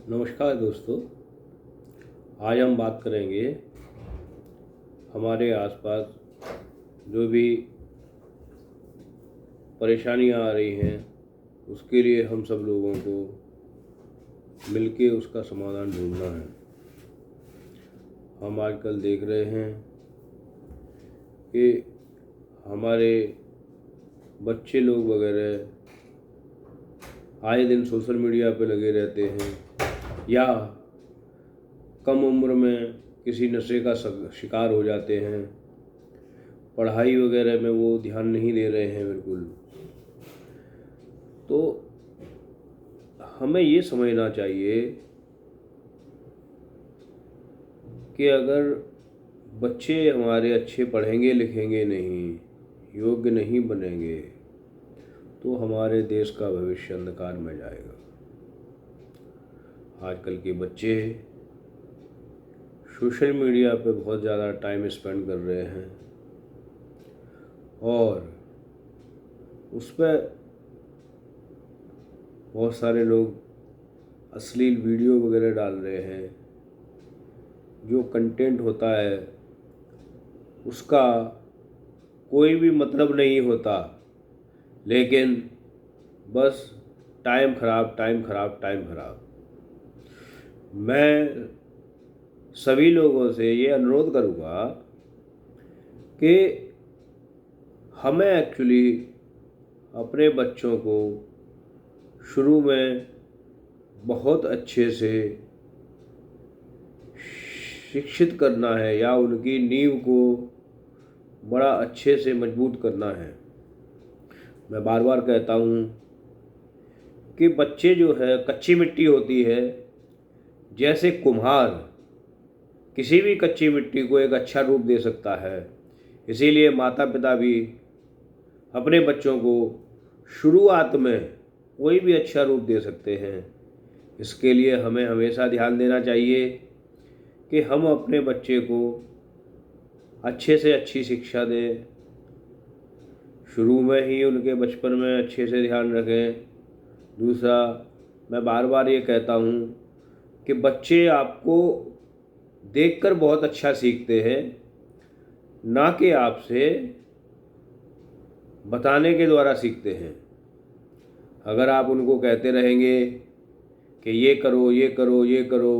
नमस्कार दोस्तों। आज हम बात करेंगे हमारे आसपास जो भी परेशानियां आ रही हैं उसके लिए हम सब लोगों को मिलके उसका समाधान ढूंढना है। हम आजकल देख रहे हैं कि हमारे बच्चे लोग वगैरह आए दिन सोशल मीडिया पे लगे रहते हैं या कम उम्र में किसी नशे का शिकार हो जाते हैं। पढ़ाई वगैरह में वो ध्यान नहीं दे रहे हैं बिल्कुल। तो हमें ये समझना चाहिए कि अगर बच्चे हमारे अच्छे पढ़ेंगे लिखेंगे नहीं, योग्य नहीं बनेंगे, तो हमारे देश का भविष्य अंधकार में जाएगा। आजकल के बच्चे सोशल मीडिया पे बहुत ज़्यादा टाइम स्पेंड कर रहे हैं और उस पर बहुत सारे लोग अश्लील वीडियो वगैरह डाल रहे हैं। जो कंटेंट होता है उसका कोई भी मतलब नहीं होता, लेकिन बस टाइम खराब टाइम खराब टाइम खराब। मैं सभी लोगों से ये अनुरोध करूँगा कि हमें एक्चुअली अपने बच्चों को शुरू में बहुत अच्छे से शिक्षित करना है या उनकी नींव को बड़ा अच्छे से मजबूत करना है। मैं बार बार कहता हूँ कि बच्चे जो है कच्ची मिट्टी होती है, जैसे कुम्हार किसी भी कच्ची मिट्टी को एक अच्छा रूप दे सकता है, इसीलिए माता पिता भी अपने बच्चों को शुरुआत में कोई भी अच्छा रूप दे सकते हैं। इसके लिए हमें हमेशा ध्यान देना चाहिए कि हम अपने बच्चे को अच्छे से अच्छी शिक्षा दें, शुरू में ही उनके बचपन में अच्छे से ध्यान रखें। दूसरा, मैं बार बार ये कहता हूँ कि बच्चे आपको देखकर बहुत अच्छा सीखते हैं, ना कि आपसे बताने के द्वारा सीखते हैं। अगर आप उनको कहते रहेंगे कि ये करो ये करो ये करो,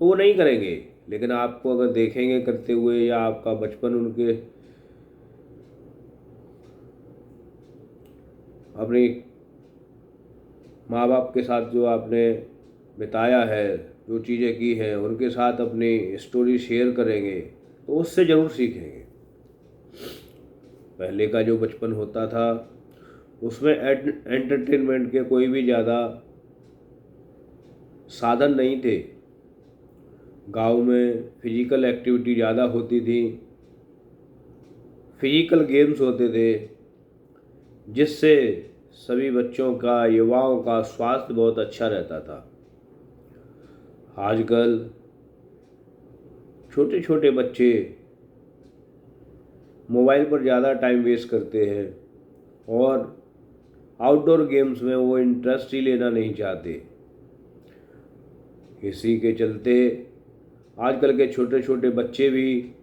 तो वो नहीं करेंगे। लेकिन आपको अगर देखेंगे करते हुए या आपका बचपन उनके अपनी माँ बाप के साथ जो आपने बिताया है, जो चीज़ें की हैं, उनके साथ अपनी स्टोरी शेयर करेंगे तो उससे ज़रूर सीखेंगे। पहले का जो बचपन होता था उसमें एंटरटेनमेंट के कोई भी ज़्यादा साधन नहीं थे। गांव में फिजिकल एक्टिविटी ज़्यादा होती थी, फिजिकल गेम्स होते थे, जिससे सभी बच्चों का, युवाओं का स्वास्थ्य बहुत अच्छा रहता था। आजकल छोटे छोटे बच्चे मोबाइल पर ज़्यादा टाइम वेस्ट करते हैं और आउटडोर गेम्स में वो इंटरेस्ट ही लेना नहीं चाहते। इसी के चलते आजकल के छोटे छोटे बच्चे भी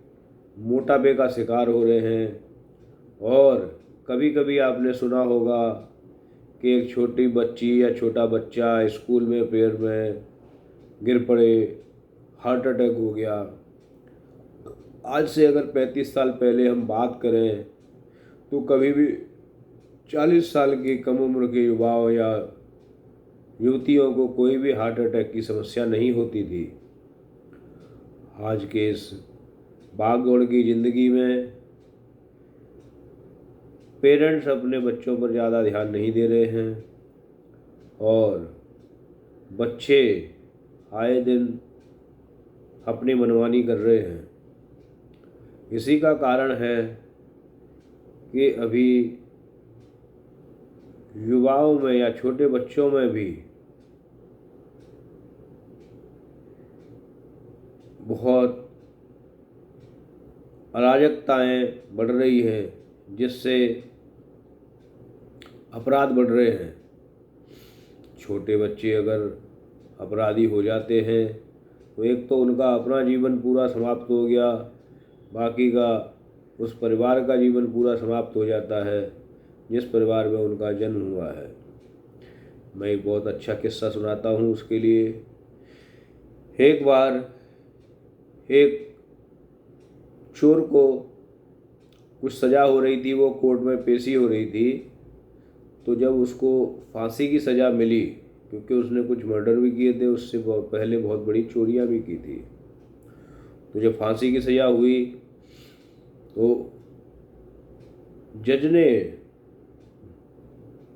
मोटापे का शिकार हो रहे हैं। और कभी कभी आपने सुना होगा कि एक छोटी बच्ची या छोटा बच्चा स्कूल में प्रेयर में गिर पड़े, हार्ट अटैक हो गया। आज से अगर 35 साल पहले हम बात करें तो कभी भी 40 साल की कम उम्र के युवाओं या युवतियों को कोई भी हार्ट अटैक की समस्या नहीं होती थी। आज के इस भाग दौड़ की ज़िंदगी में पेरेंट्स अपने बच्चों पर ज़्यादा ध्यान नहीं दे रहे हैं और बच्चे आए दिन अपनी मनमानी कर रहे हैं। इसी का कारण है कि अभी युवाओं में या छोटे बच्चों में भी बहुत अराजकताएं बढ़ रही हैं, जिससे अपराध बढ़ रहे हैं। छोटे बच्चे अगर अपराधी हो जाते हैं तो एक तो उनका अपना जीवन पूरा समाप्त हो गया, बाकी का उस परिवार का जीवन पूरा समाप्त हो जाता है जिस परिवार में उनका जन्म हुआ है। मैं एक बहुत अच्छा किस्सा सुनाता हूँ उसके लिए। एक बार एक चोर को कुछ सज़ा हो रही थी, वो कोर्ट में पेशी हो रही थी। तो जब उसको फांसी की सज़ा मिली, क्योंकि उसने कुछ मर्डर भी किए थे, उससे पहले बहुत बड़ी चोरियां भी की थी, तो जब फांसी की सज़ा हुई तो जज ने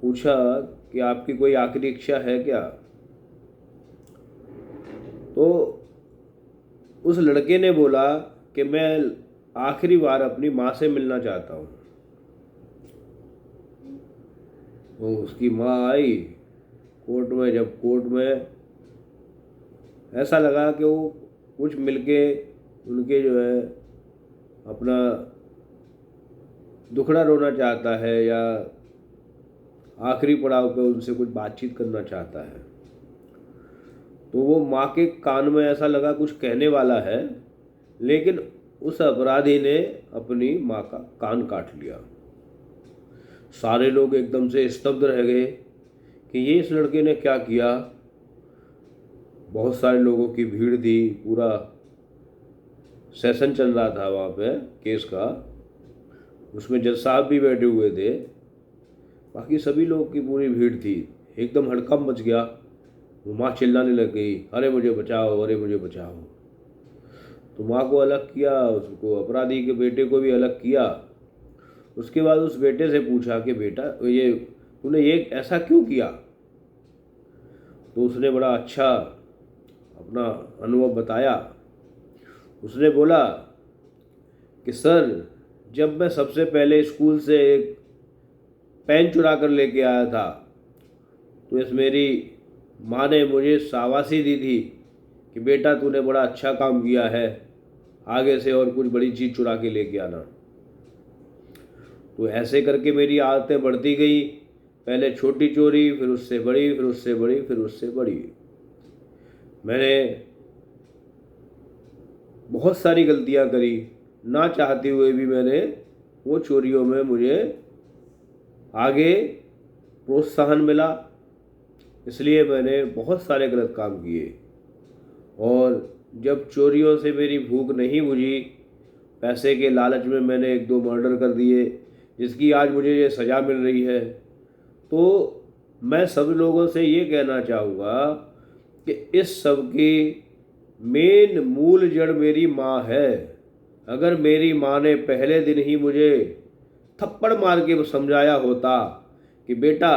पूछा कि आपकी कोई आखिरी इच्छा है क्या। तो उस लड़के ने बोला कि मैं आखिरी बार अपनी माँ से मिलना चाहता हूँ। तो उसकी माँ आई कोर्ट में। जब कोर्ट में ऐसा लगा कि वो कुछ मिलके उनके जो है अपना दुखड़ा रोना चाहता है या आखिरी पड़ाव पे उनसे कुछ बातचीत करना चाहता है, तो वो माँ के कान में ऐसा लगा कुछ कहने वाला है, लेकिन उस अपराधी ने अपनी माँ का कान काट लिया। सारे लोग एकदम से स्तब्ध रह गए कि ये इस लड़के ने क्या किया। बहुत सारे लोगों की भीड़ थी, पूरा सेशन चल रहा था वहाँ पे केस का, उसमें जज साहब भी बैठे हुए थे, बाकी सभी लोग की पूरी भीड़ थी। एकदम हड़कंप मच गया। वो माँ चिल्लाने लग गई, अरे मुझे बचाओ, अरे मुझे बचाओ। तो माँ को अलग किया, उसको अपराधी के बेटे को भी अलग किया। उसके बाद उस बेटे से पूछा कि बेटा ये तूने ये ऐसा क्यों किया। तो उसने बड़ा अच्छा अपना अनुभव बताया। उसने बोला कि सर, जब मैं सबसे पहले स्कूल से एक पेन चुरा कर लेके आया था तो इस मेरी माँ ने मुझे शाबाशी दी थी कि बेटा तूने बड़ा अच्छा काम किया है, आगे से और कुछ बड़ी चीज़ चुरा के लेके आना। तो ऐसे करके मेरी आदतें बढ़ती गई, पहले छोटी चोरी, फिर उससे बड़ी, फिर उससे बड़ी, फिर उससे बड़ी। मैंने बहुत सारी गलतियां करी, ना चाहते हुए भी मैंने वो चोरियों में मुझे आगे प्रोत्साहन मिला, इसलिए मैंने बहुत सारे गलत काम किए। और जब चोरियों से मेरी भूख नहीं बुझी, पैसे के लालच में मैंने एक दो मर्डर कर दिए जिसकी आज मुझे ये सज़ा मिल रही है। तो मैं सब लोगों से ये कहना चाहूँगा कि इस सब की मेन मूल जड़ मेरी माँ है। अगर मेरी माँ ने पहले दिन ही मुझे थप्पड़ मार के समझाया होता कि बेटा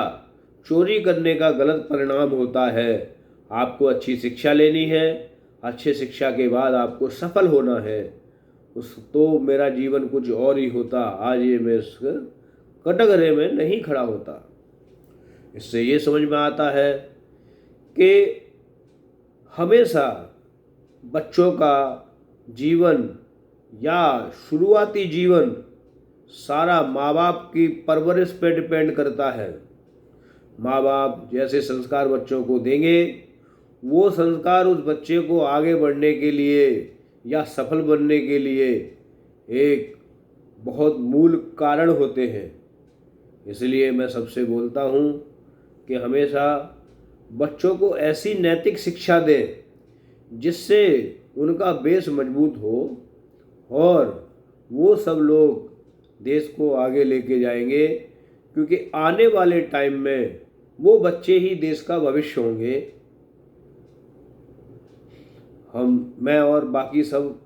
चोरी करने का गलत परिणाम होता है, आपको अच्छी शिक्षा लेनी है, अच्छी शिक्षा के बाद आपको सफल होना है, उस तो मेरा जीवन कुछ और ही होता। आज ये मैं इस कटघरे में नहीं खड़ा होता। इससे ये समझ में आता है कि हमेशा बच्चों का जीवन या शुरुआती जीवन सारा माँ बाप की परवरिश पे डिपेंड करता है। माँ बाप जैसे संस्कार बच्चों को देंगे, वो संस्कार उस बच्चे को आगे बढ़ने के लिए या सफल बनने के लिए एक बहुत मूल कारण होते हैं। इसलिए मैं सबसे बोलता हूँ कि हमेशा बच्चों को ऐसी नैतिक शिक्षा दें जिससे उनका बेस मजबूत हो और वो सब लोग देश को आगे लेके जाएंगे, क्योंकि आने वाले टाइम में वो बच्चे ही देश का भविष्य होंगे। मैं और बाकी सब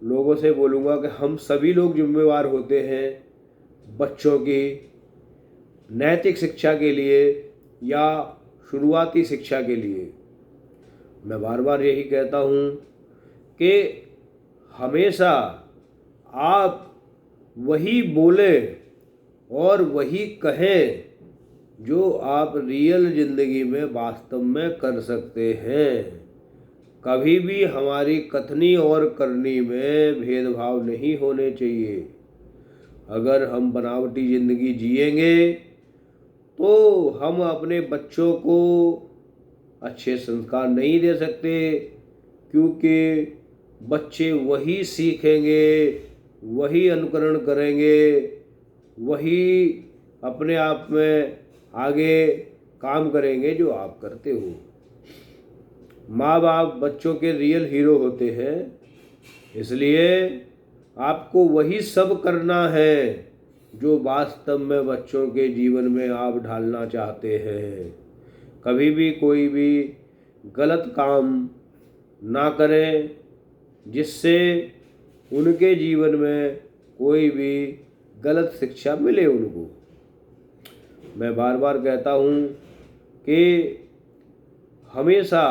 लोगों से बोलूँगा कि हम सभी लोग जिम्मेवार होते हैं बच्चों की नैतिक शिक्षा के लिए या शुरुआती शिक्षा के लिए। मैं बार बार यही कहता हूँ कि हमेशा आप वही बोलें और वही कहें जो आप रियल ज़िंदगी में वास्तव में कर सकते हैं। कभी भी हमारी कथनी और करनी में भेदभाव नहीं होने चाहिए। अगर हम बनावटी ज़िंदगी जिएंगे तो हम अपने बच्चों को अच्छे संस्कार नहीं दे सकते, क्योंकि बच्चे वही सीखेंगे, वही अनुकरण करेंगे, वही अपने आप में आगे काम करेंगे जो आप करते हो। माँ बाप बच्चों के रियल हीरो होते हैं, इसलिए आपको वही सब करना है जो वास्तव में बच्चों के जीवन में आप ढालना चाहते हैं। कभी भी कोई भी गलत काम ना करें जिससे उनके जीवन में कोई भी गलत शिक्षा मिले उनको। मैं बार बार कहता हूँ कि हमेशा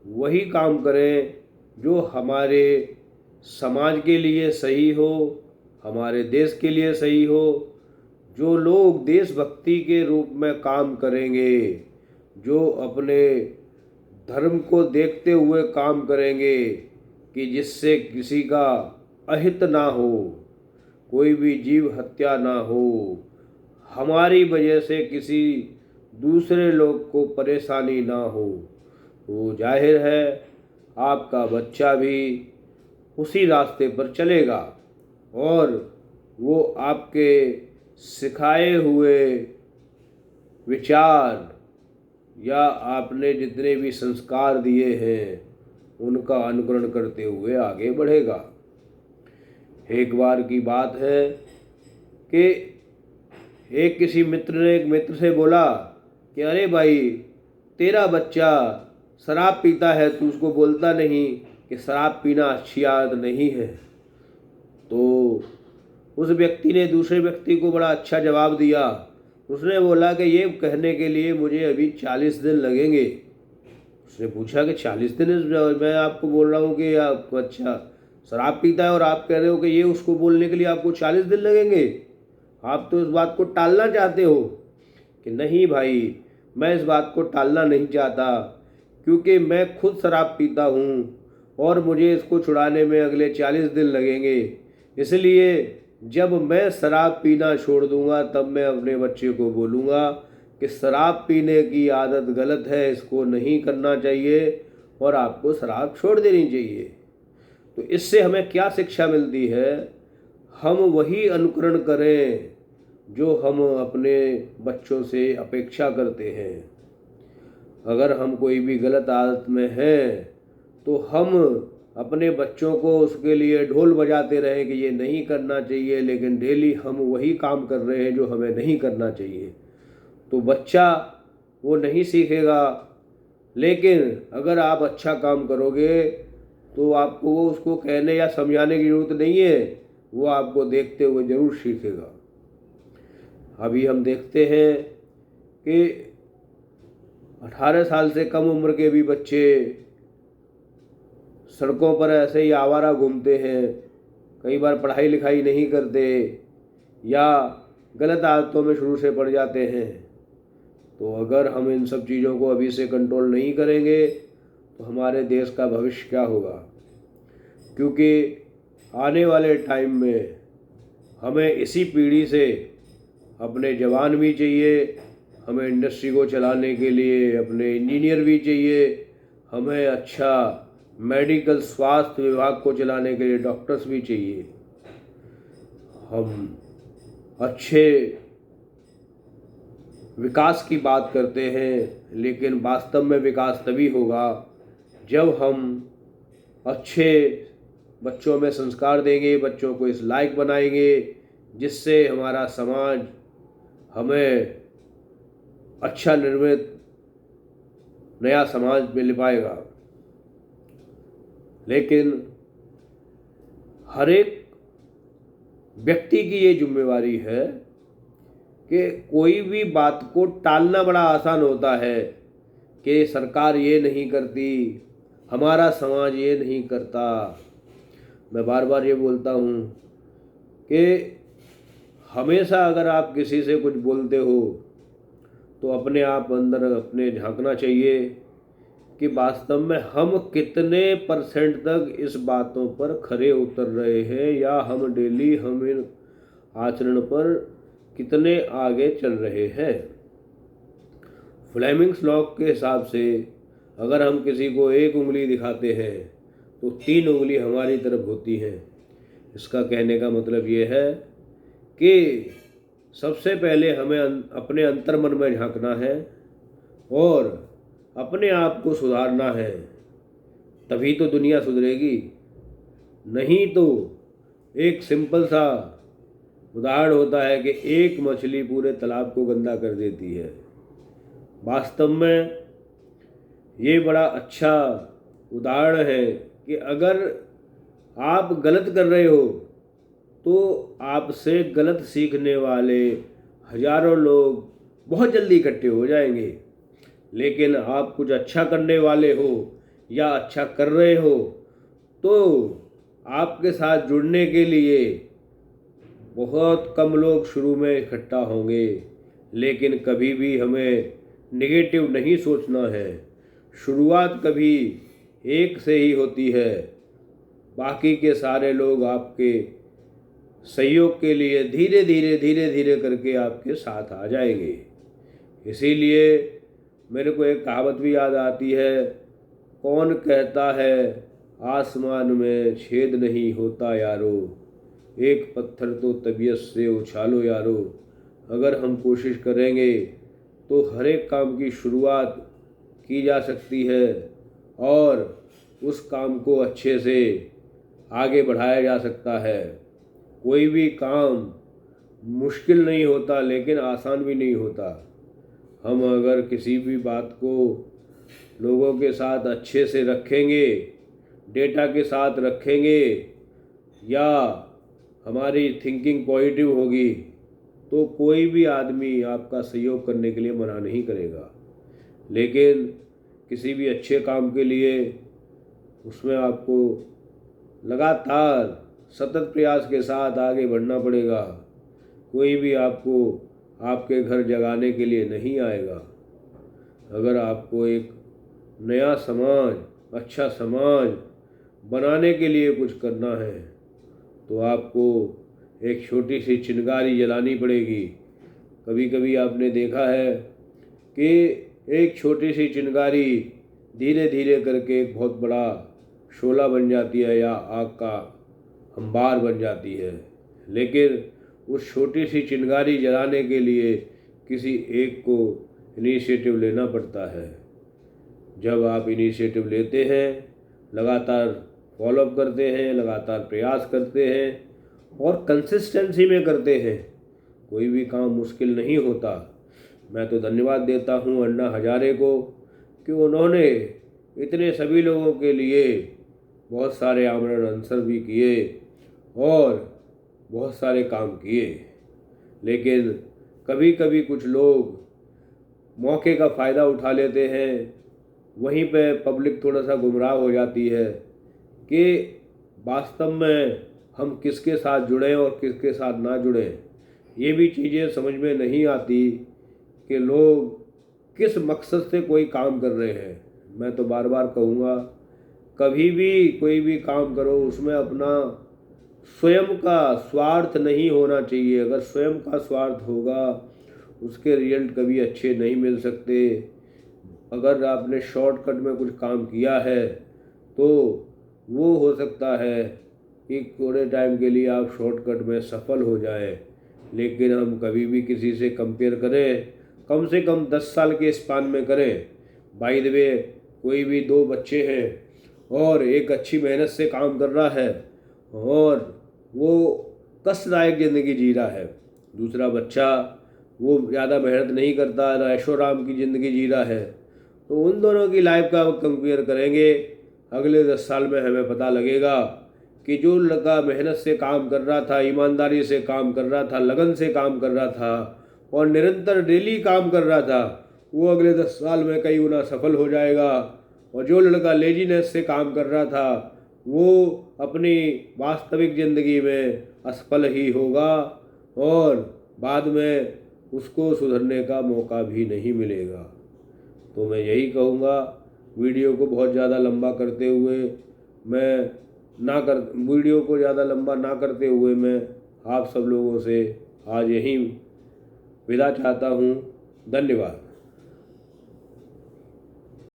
वही काम करें जो हमारे समाज के लिए सही हो, हमारे देश के लिए सही हो। जो लोग देशभक्ति के रूप में काम करेंगे, जो अपने धर्म को देखते हुए काम करेंगे कि जिससे किसी का अहित ना हो, कोई भी जीव हत्या ना हो, हमारी वजह से किसी दूसरे लोग को परेशानी ना हो, तो जाहिर है आपका बच्चा भी उसी रास्ते पर चलेगा और वो आपके सिखाए हुए विचार या आपने जितने भी संस्कार दिए हैं उनका अनुकरण करते हुए आगे बढ़ेगा। एक बार की बात है कि एक किसी मित्र ने एक मित्र से बोला कि अरे भाई, तेरा बच्चा शराब पीता है, तू उसको बोलता नहीं कि शराब पीना अच्छी आदत नहीं है। तो उस व्यक्ति ने दूसरे व्यक्ति को बड़ा अच्छा जवाब दिया। उसने बोला कि ये कहने के लिए मुझे अभी 40 दिन लगेंगे। उसने पूछा कि 40 दिन? मैं आपको बोल रहा हूँ कि आप बच्चा शराब पीता है और आप कह रहे हो कि ये उसको बोलने के लिए आपको 40 दिन लगेंगे। आप तो इस बात को टालना चाहते हो। कि नहीं भाई, मैं इस बात को टालना नहीं चाहता, क्योंकि मैं खुद शराब पीता हूँ और मुझे इसको छुड़ाने में अगले 40 दिन लगेंगे। इसलिए जब मैं शराब पीना छोड़ दूंगा तब मैं अपने बच्चे को बोलूँगा कि शराब पीने की आदत गलत है, इसको नहीं करना चाहिए और आपको शराब छोड़ देनी चाहिए। तो इससे हमें क्या शिक्षा मिलती है? हम वही अनुकरण करें जो हम अपने बच्चों से अपेक्षा करते हैं। अगर हम कोई भी गलत आदत में हैं तो हम अपने बच्चों को उसके लिए ढोल बजाते रहें कि ये नहीं करना चाहिए, लेकिन डेली हम वही काम कर रहे हैं जो हमें नहीं करना चाहिए, तो बच्चा वो नहीं सीखेगा। लेकिन अगर आप अच्छा काम करोगे तो आपको वो उसको कहने या समझाने की ज़रूरत नहीं है, वो आपको देखते हुए ज़रूर सीखेगा। अभी हम देखते हैं कि 18 साल से कम उम्र के भी बच्चे सड़कों पर ऐसे ही आवारा घूमते हैं, कई बार पढ़ाई लिखाई नहीं करते या गलत आदतों में शुरू से पड़ जाते हैं। तो अगर हम इन सब चीज़ों को अभी से कंट्रोल नहीं करेंगे तो हमारे देश का भविष्य क्या होगा? क्योंकि आने वाले टाइम में हमें इसी पीढ़ी से अपने जवान भी चाहिए, हमें इंडस्ट्री को चलाने के लिए अपने इंजीनियर भी चाहिए, हमें अच्छा मेडिकल स्वास्थ्य विभाग को चलाने के लिए डॉक्टर्स भी चाहिए। हम अच्छे विकास की बात करते हैं, लेकिन वास्तव में विकास तभी होगा जब हम अच्छे बच्चों में संस्कार देंगे, बच्चों को इस लायक बनाएंगे जिससे हमारा समाज हमें अच्छा निर्मित नया समाज मिल पाएगा। लेकिन हर एक व्यक्ति की ये जिम्मेवारी है कि कोई भी बात को टालना बड़ा आसान होता है कि सरकार ये नहीं करती, हमारा समाज ये नहीं करता। मैं बार बार ये बोलता हूँ कि हमेशा अगर आप किसी से कुछ बोलते हो तो अपने आप अंदर अपने झांकना चाहिए कि वास्तव में हम कितने % तक इस बातों पर खरे उतर रहे हैं या हम डेली हम इन आचरण पर कितने आगे चल रहे हैं। फ्लेमिंग्स लॉ के हिसाब से अगर हम किसी को एक उंगली दिखाते हैं तो 3 उंगली हमारी तरफ होती हैं। इसका कहने का मतलब ये है कि सबसे पहले हमें अपने अंतर्मन में झांकना है और अपने आप को सुधारना है, तभी तो दुनिया सुधरेगी। नहीं तो एक सिंपल सा उदाहरण होता है कि एक मछली पूरे तालाब को गंदा कर देती है। वास्तव में ये बड़ा अच्छा उदाहरण है कि अगर आप गलत कर रहे हो तो आपसे गलत सीखने वाले हजारों लोग बहुत जल्दी इकट्ठे हो जाएंगे। लेकिन आप कुछ अच्छा करने वाले हो या अच्छा कर रहे हो तो आपके साथ जुड़ने के लिए बहुत कम लोग शुरू में इकट्ठा होंगे। लेकिन कभी भी हमें नेगेटिव नहीं सोचना है। शुरुआत कभी एक से ही होती है, बाकी के सारे लोग आपके सहयोग के लिए धीरे धीरे करके आपके साथ आ जाएंगे। इसीलिए मेरे को एक कहावत भी याद आती है, कौन कहता है आसमान में छेद नहीं होता यारो, एक पत्थर तो तबीयत से उछालो यारो। अगर हम कोशिश करेंगे तो हर एक काम की शुरुआत की जा सकती है और उस काम को अच्छे से आगे बढ़ाया जा सकता है। कोई भी काम मुश्किल नहीं होता लेकिन आसान भी नहीं होता। हम अगर किसी भी बात को लोगों के साथ अच्छे से रखेंगे, डेटा के साथ रखेंगे या हमारी थिंकिंग पॉजिटिव होगी तो कोई भी आदमी आपका सहयोग करने के लिए मना नहीं करेगा। लेकिन किसी भी अच्छे काम के लिए उसमें आपको लगातार सतत प्रयास के साथ आगे बढ़ना पड़ेगा। कोई भी आपको आपके घर जगाने के लिए नहीं आएगा। अगर आपको एक नया समाज, अच्छा समाज बनाने के लिए कुछ करना है तो आपको एक छोटी सी चिंगारी जलानी पड़ेगी। कभी कभी आपने देखा है कि एक छोटी सी चिंगारी धीरे धीरे करके एक बहुत बड़ा शोला बन जाती है या आग का अंबार बन जाती है। लेकिन उस छोटी सी चिंगारी जलाने के लिए किसी एक को इनिशिएटिव लेना पड़ता है। जब आप इनिशिएटिव लेते हैं, लगातार फॉलोअप करते हैं, लगातार प्रयास करते हैं और कंसिस्टेंसी में करते हैं, कोई भी काम मुश्किल नहीं होता। मैं तो धन्यवाद देता हूँ अन्ना हजारे को कि उन्होंने इतने सभी लोगों के लिए बहुत सारे आमरण अनशन भी किए और बहुत सारे काम किए। लेकिन कभी कभी कुछ लोग मौके का फ़ायदा उठा लेते हैं। वहीं पे पब्लिक थोड़ा सा गुमराह हो जाती है कि वास्तव में हम किसके साथ जुड़ें और किसके साथ ना जुड़ें। ये भी चीज़ें समझ में नहीं आती कि लोग किस मकसद से कोई काम कर रहे हैं। मैं तो बार बार कहूँगा, कभी भी कोई भी काम करो उसमें अपना स्वयं का स्वार्थ नहीं होना चाहिए। अगर स्वयं का स्वार्थ होगा उसके रिजल्ट कभी अच्छे नहीं मिल सकते। अगर आपने शॉर्टकट में कुछ काम किया है तो वो हो सकता है कि थोड़े टाइम के लिए आप शॉर्टकट में सफल हो जाए। लेकिन हम कभी भी किसी से कंपेयर करें, कम से कम 10 साल के स्पान में करें। बाय द वे, कोई भी 2 बच्चे हैं और एक अच्छी मेहनत से काम कर रहा है और वो कष्टदायक ज़िंदगी जी रहा है, दूसरा बच्चा वो ज़्यादा मेहनत नहीं करता, ऐशोआराम की ज़िंदगी जी रहा है, तो उन दोनों की लाइफ का कंपेयर करेंगे। अगले 10 साल में हमें पता लगेगा कि जो लड़का मेहनत से काम कर रहा था, ईमानदारी से काम कर रहा था, लगन से काम कर रहा था और निरंतर डेली काम कर रहा था, वो अगले 10 साल में कई गुना सफल हो जाएगा। और जो लड़का लेजीनेस से काम कर रहा था वो अपनी वास्तविक ज़िंदगी में असफल ही होगा और बाद में उसको सुधरने का मौका भी नहीं मिलेगा। तो मैं यही कहूँगा, वीडियो को बहुत ज़्यादा लंबा करते हुए वीडियो को ज़्यादा लंबा ना करते हुए मैं आप सब लोगों से आज यहीं विदा चाहता हूँ। धन्यवाद।